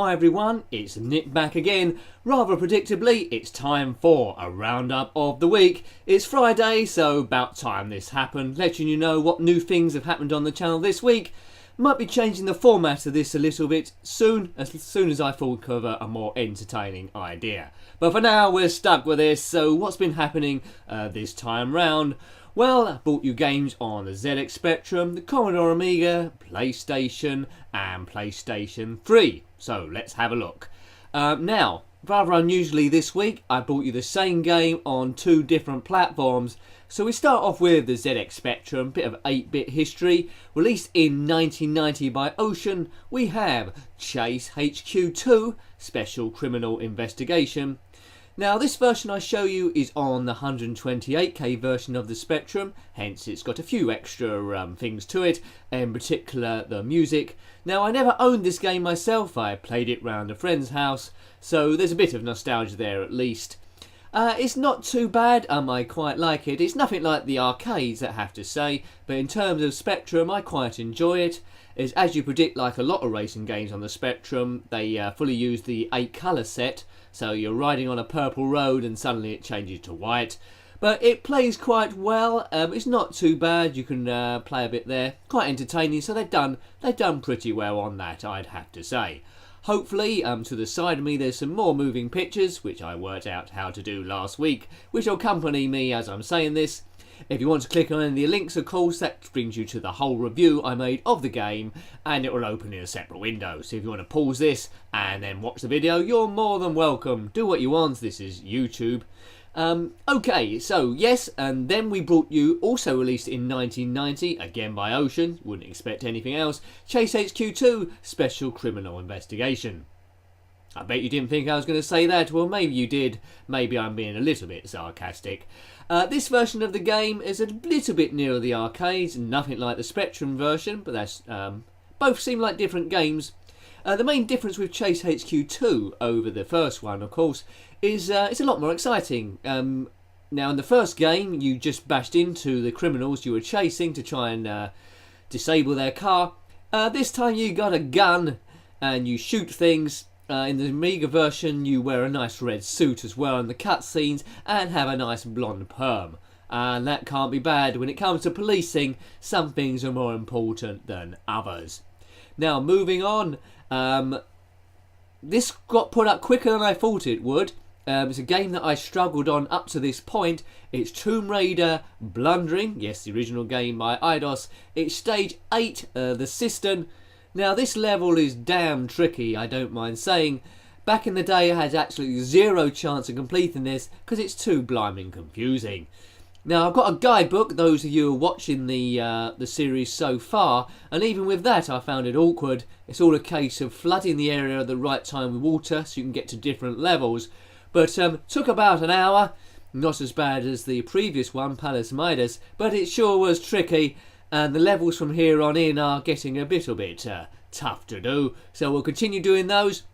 Hi everyone, it's Nick back again. Rather predictably, it's time for a roundup of the week. It's Friday, so about time this happened, letting you know what new things have happened on the channel this week. Might be changing the format of this a little bit soon as I think of a more entertaining idea. But for now, we're stuck with this, so what's been happening this time round? Well, I bought you games on the ZX Spectrum, the Commodore Amiga, PlayStation and PlayStation 3. So let's have a look. Now, rather unusually this week, I bought you the same game on two different platforms. So we start off with the ZX Spectrum, bit of 8-bit history. Released in 1990 by Ocean, we have Chase HQ2, Special Criminal Investigation. Now this version I show you is on the 128K version of the Spectrum, hence it's got a few extra things to it, in particular the music. Now I never owned this game myself, I played it round a friend's house, so there's a bit of nostalgia there at least. It's not too bad, I quite like it. It's nothing like the arcades, I have to say, but in terms of Spectrum I quite enjoy it. As you predict, like a lot of racing games on the Spectrum, they fully use the 8-colour set, so you're riding on a purple road and suddenly it changes to white. But it plays quite well, it's not too bad, you can play a bit there, quite entertaining, so they've done pretty well on that, I'd have to say. Hopefully, to the side of me there's some more moving pictures, which I worked out how to do last week, which will accompany me as I'm saying this. If you want to click on any of the links, of course, that brings you to the whole review I made of the game, and it will open in a separate window. So if you want to pause this and then watch the video, you're more than welcome. Do what you want, this is YouTube. Okay, so yes, and then we brought you, also released in 1990, again by Ocean, wouldn't expect anything else, Chase HQ2, Special Criminal Investigation. I bet you didn't think I was going to say that. Well, maybe you did. Maybe I'm being a little bit sarcastic. This version of the game is a little bit nearer the arcades, nothing like the Spectrum version, but that's both seem like different games. The main difference with Chase HQ2 over the first one, of course, is it's a lot more exciting. Now, in the first game, you just bashed into the criminals you were chasing to try and disable their car. This time you got a gun and you shoot things. In the Amiga version you wear a nice red suit as well in the cutscenes and have a nice blonde perm. And that can't be bad. When it comes to policing, some things are more important than others. Now moving on, this got put up quicker than I thought it would. It's a game that I struggled on up to this point. It's Tomb Raider Blundering, yes, the original game by Eidos. It's stage 8, the CISTERN. Now this level is damn tricky, I don't mind saying. Back in the day I had absolutely zero chance of completing this because it's too blimey confusing. Now I've got a guidebook, those of you who are watching the series so far, and even with that I found it awkward. It's all a case of flooding the area at the right time with water so you can get to different levels. But took about an hour, not as bad as the previous one, Palace Midas, but it sure was tricky. And the levels from here on in are getting a little bit tough to do, so we'll continue doing those.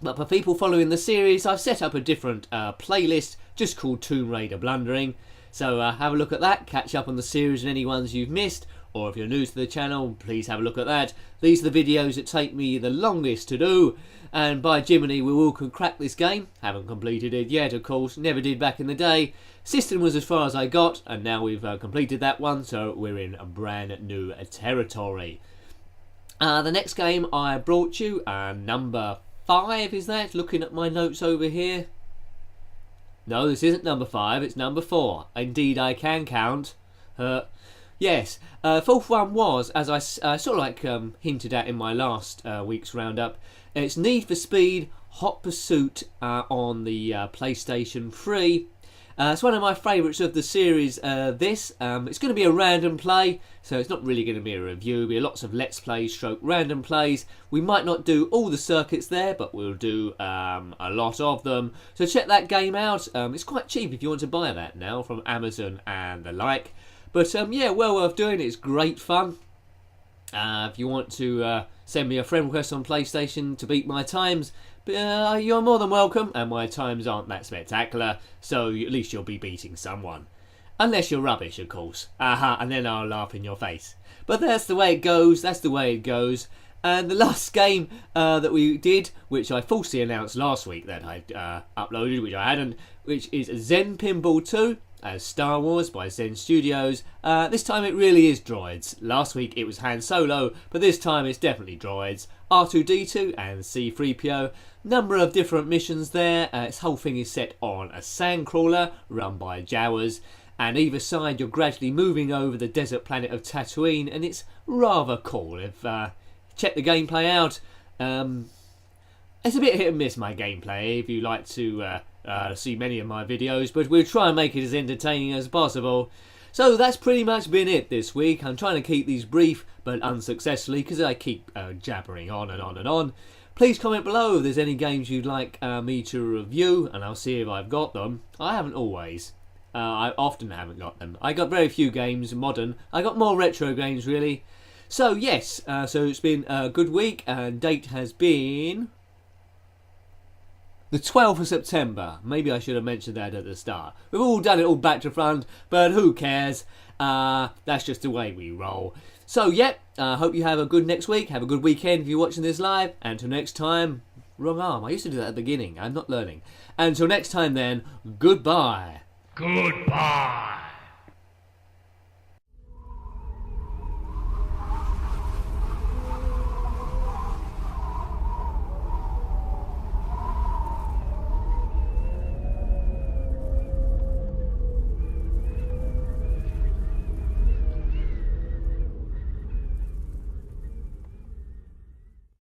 But for people following the series, I've set up a different playlist just called Tomb Raider Blundering. So have a look at that, catch up on the series and any ones you've missed, or if you're new to the channel, please have a look at that. These are the videos that take me the longest to do, and by Jiminy we all can crack this game. Haven't completed it yet, of course, never did back in the day. CISTERN was as far as I got, and now we've completed that one, so we're in a brand new territory. The next game I brought you, number 5 is that? Looking at my notes over here. No, this isn't number 5, it's number 4. Indeed, I can count. Yes, fourth one was, as I sort of like hinted at in my last week's roundup, it's Need for Speed Hot Pursuit on the PlayStation 3. It's one of my favourites of the series, it's going to be a random play, so it's not really going to be a review. It'll be lots of let's play stroke random plays. We might not do all the circuits there, but we'll do a lot of them. So check that game out. It's quite cheap if you want to buy that now from Amazon and the like. But yeah, well worth doing. It's great fun. If you want to send me a friend request on PlayStation to beat my times, you're more than welcome, and my times aren't that spectacular, so at least you'll be beating someone. Unless you're rubbish, of course. And then I'll laugh in your face. But that's the way it goes, that's the way it goes. And the last game that we did, which I falsely announced last week that I'd uploaded, which I hadn't, which is Zen Pinball 2 as Star Wars by Zen Studios. This time it really is droids. Last week it was Han Solo, but this time it's definitely droids. R2-D2 and C-3PO. Number of different missions there. This whole thing is set on a sandcrawler run by Jawas. And either side you're gradually moving over the desert planet of Tatooine, and it's rather cool. If check the gameplay out. It's a bit hit and miss, my gameplay, if you like to see many of my videos, but we'll try and make it as entertaining as possible. So that's pretty much been it this week. I'm trying to keep these brief, but unsuccessfully, because I keep jabbering on and on and on. Please comment below if there's any games you'd like me to review, and I'll see if I've got them. I haven't always. I often haven't got them. I got very few games modern. I got more retro games, really. So yes, so it's been a good week, and date has been the 12th of September. Maybe I should have mentioned that at the start. We've all done it all back to front, but who cares? That's just the way we roll. So yeah, hope you have a good next week. Have a good weekend if you're watching this live. And until next time, wrong arm. I used to do that at the beginning. I'm not learning. Until next time then, goodbye. Goodbye.